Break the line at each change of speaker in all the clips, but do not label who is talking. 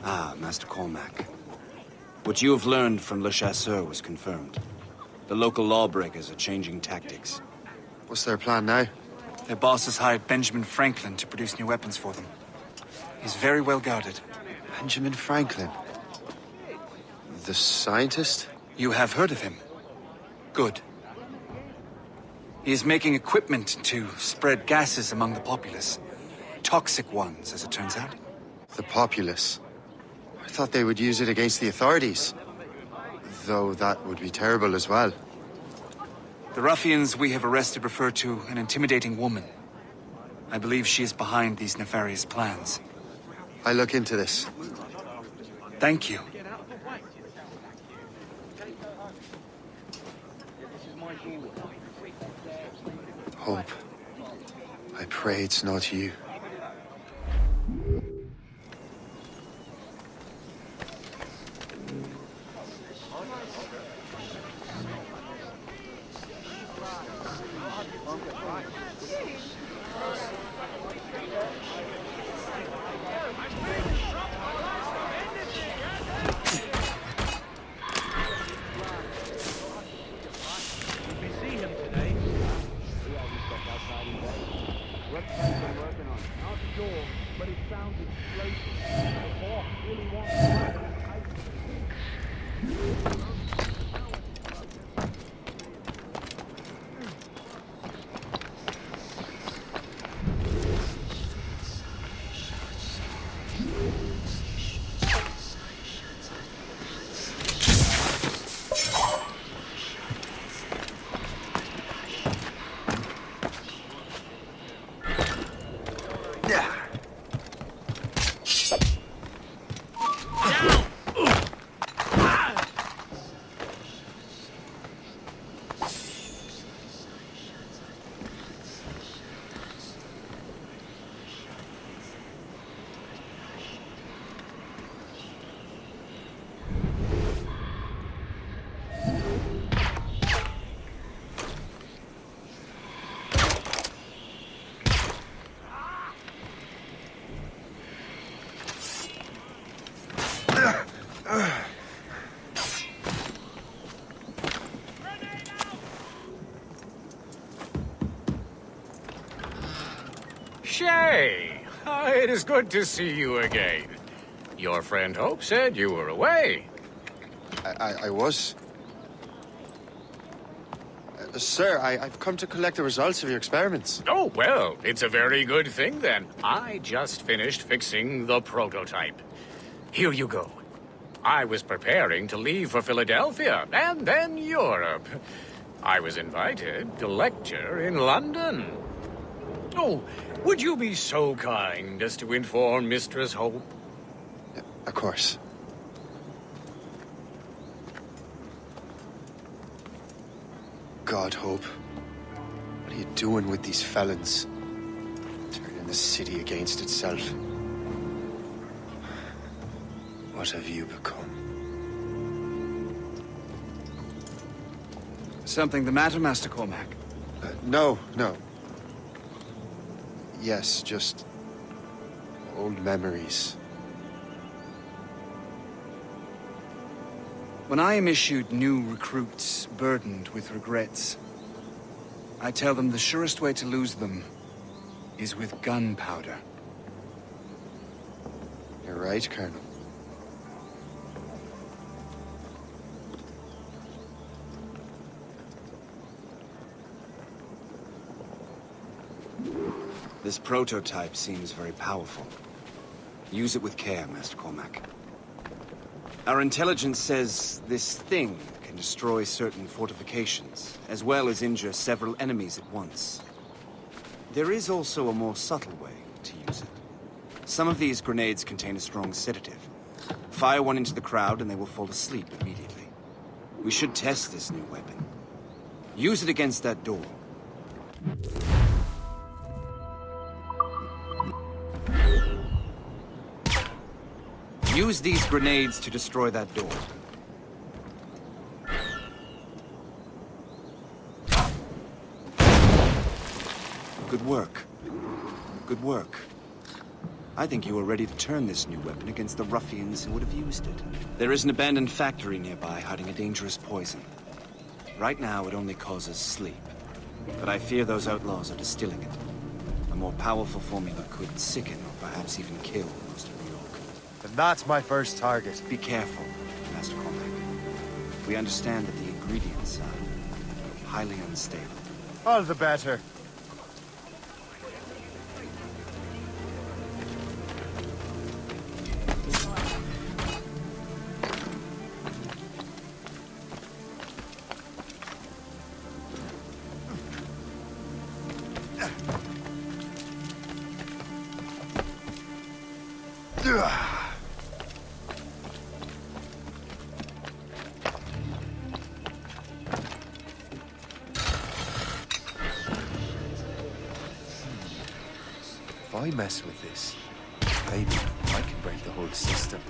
Ah, Master Cormac. What you have learned from Le Chasseur was confirmed. The local lawbreakers are changing tactics.
What's their plan now?
Their boss has hired Benjamin Franklin to produce new weapons for them. He's very well guarded.
Benjamin Franklin? The scientist?
You have heard of him? Good. He is making equipment to spread gases among the populace. Toxic ones, as it turns out.
The populace? I thought they would use it against the authorities. Though that would be terrible as well.
The ruffians we have arrested refer to an intimidating woman. I believe she is behind these nefarious plans.
I'll look into this.
Thank you.
Hope. I pray it's not you.
Shay! It is good to see you again. Your friend Hope said you were away.
I was. Sir, I've come to collect the results of your experiments.
Oh, well, it's a very good thing then. I just finished fixing the prototype. Here you go. I was preparing to leave for Philadelphia, and then Europe. I was invited to lecture in London. Oh, would you be so kind as to inform Mistress Hope?
Of course. God, Hope. What are you doing with these felons? Turning the city against itself. What have you become?
Something the matter, Master Cormac?
No. Yes, just old memories.
When I am issued new recruits burdened with regrets, I tell them the surest way to lose them is with gunpowder.
You're right, Colonel.
This prototype seems very powerful. Use it with care, Master Cormac. Our intelligence says this thing can destroy certain fortifications, as well as injure several enemies at once. There is also a more subtle way to use it. Some of these grenades contain a strong sedative. Fire one into the crowd and they will fall asleep immediately. We should test this new weapon. Use it against that door. Use these grenades to destroy that door. work. Good work. I think you were ready to turn this new weapon against the ruffians who would have used it. There is an abandoned factory nearby hiding a dangerous poison. Right now, it only causes sleep. But I fear those outlaws are distilling it. A more powerful formula could sicken or perhaps even kill most of New York.
And that's my first target.
Be careful, Master Cormac. We understand that the ingredients are highly unstable.
All the better. If I mess with this, maybe I can break the whole system.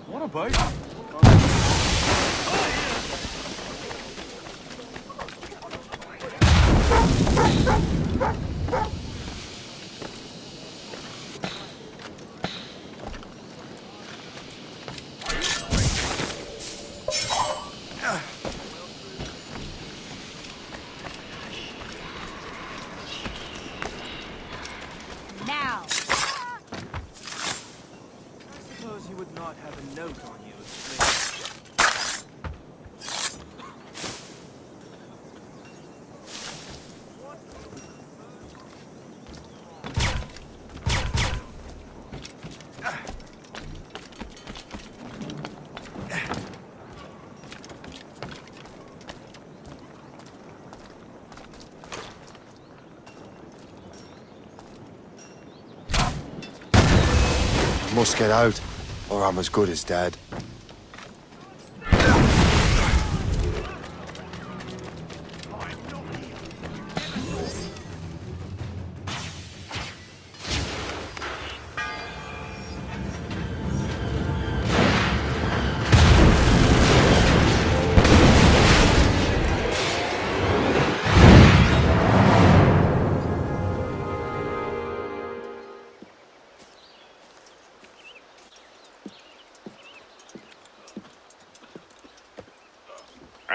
What about?
Now!
I suppose you would not have a note on you.
I must get out, or I'm as good as dead.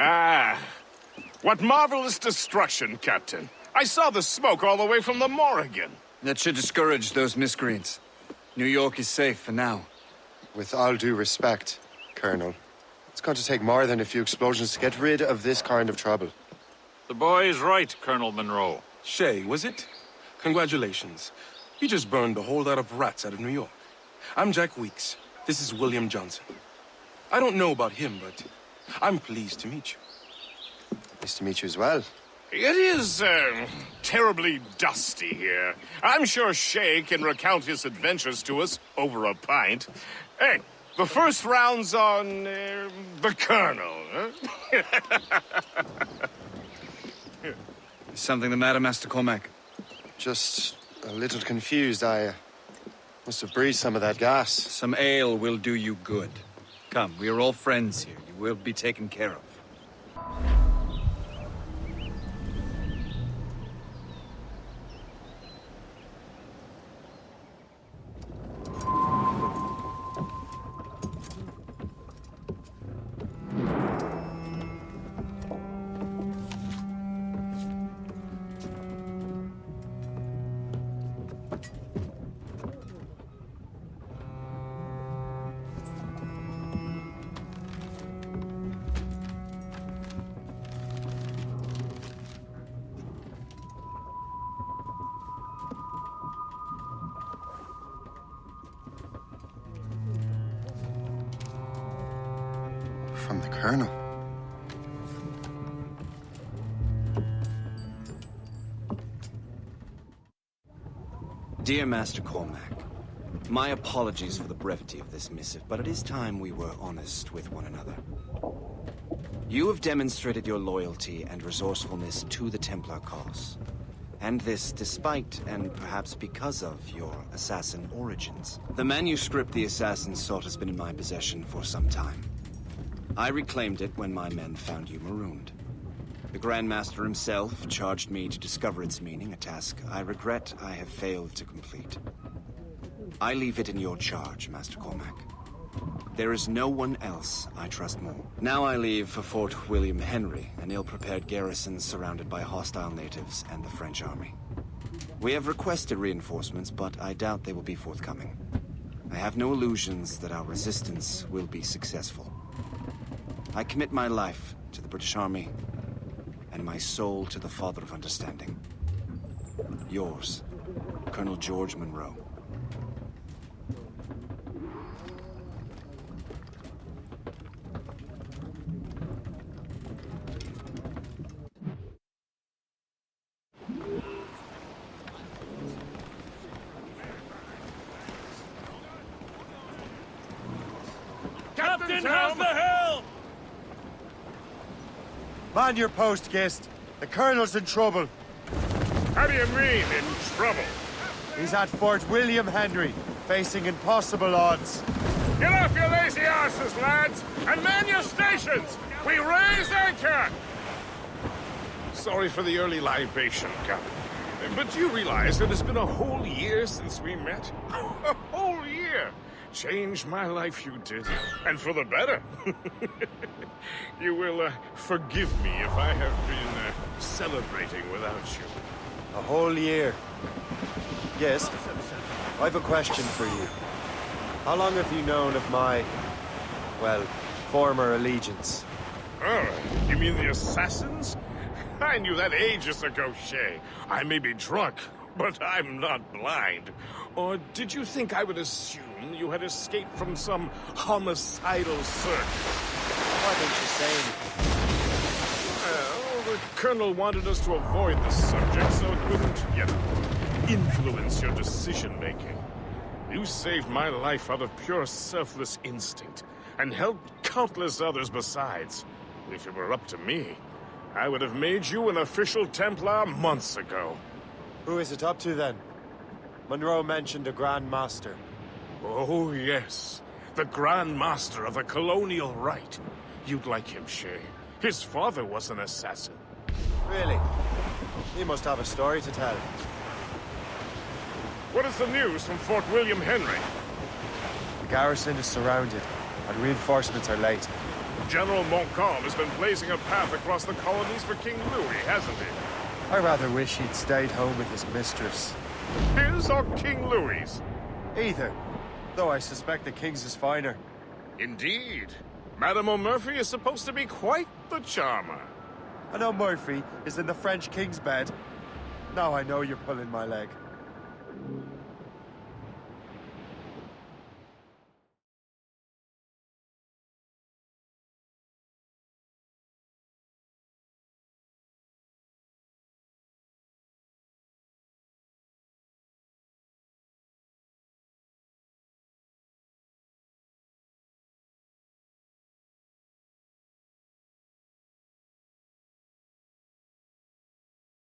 Ah, what marvelous destruction, Captain. I saw the smoke all the way from the Morrigan.
That should discourage those miscreants. New York is safe for now.
With all due respect, Colonel, it's going to take more than a few explosions to get rid of this kind of trouble.
The boy is right, Colonel Monroe.
Shay, was it? Congratulations. You just burned a whole lot of rats out of New York. I'm Jack Weeks. This is William Johnson. I don't know about him, but I'm pleased to meet you.
Nice to meet you as well.
It is, terribly dusty here. I'm sure Shay can recount his adventures to us over a pint. Hey, the first round's on, the Colonel, huh?
Is something the matter, Master Cormac?
Just a little confused. I must have breathed some of that gas.
Some ale will do you good. Come, we are all friends here. You will be taken care of.
from the Colonel.
Dear Master Cormac, my apologies for the brevity of this missive, but it is time we were honest with one another. You have demonstrated your loyalty and resourcefulness to the Templar cause. And this despite, and perhaps because of, your assassin origins. The manuscript the assassin sought has been in my possession for some time. I reclaimed it when my men found you marooned. The Grand Master himself charged me to discover its meaning, a task I regret I have failed to complete. I leave it in your charge, Master Cormac. There is no one else I trust more. Now I leave for Fort William Henry, an ill-prepared garrison surrounded by hostile natives and the French army. We have requested reinforcements, but I doubt they will be forthcoming. I have no illusions that our resistance will be successful. I commit my life to the British Army, and my soul to the Father of Understanding. Yours, Colonel George Monroe.
Captain, how's the helm?
Man your post, Gist. The Colonel's in trouble.
How do you mean, in trouble?
He's at Fort William Henry, facing impossible odds.
Get off your lazy asses, lads, and man your stations! We raise anchor! Sorry for the early libation, Captain. But do you realize that it's been a whole year since we met? A whole year! Changed my life, you did. And for the better. You will forgive me if I have been celebrating without you.
A whole year. Yes, I've a question for you. How long have you known of my, well, former allegiance?
Oh, you mean the assassins? I knew that ages ago, Shay. I may be drunk, but I'm not blind. Or did you think I would assume you had escaped from some homicidal circus?
Why didn't you say anything?
Well, the Colonel wanted us to avoid the subject so it wouldn't, influence your decision-making. You saved my life out of pure selfless instinct, and helped countless others besides. If it were up to me, I would have made you an official Templar months ago.
Who is it up to, then? Monroe mentioned a Grand Master.
Oh, yes. The Grand Master of the colonial rite. You'd like him, Shay. His father was an assassin.
Really? He must have a story to tell.
What is the news from Fort William Henry?
The garrison is surrounded, and reinforcements are late.
General Montcalm has been blazing a path across the colonies for King Louis, hasn't he?
I rather wish he'd stayed home with his mistress.
His or King Louis's?
Either, though I suspect the King's is finer.
Indeed. Madame O'Murphy is supposed to be quite the charmer.
I know Murphy is in the French King's bed. Now I know you're pulling my leg.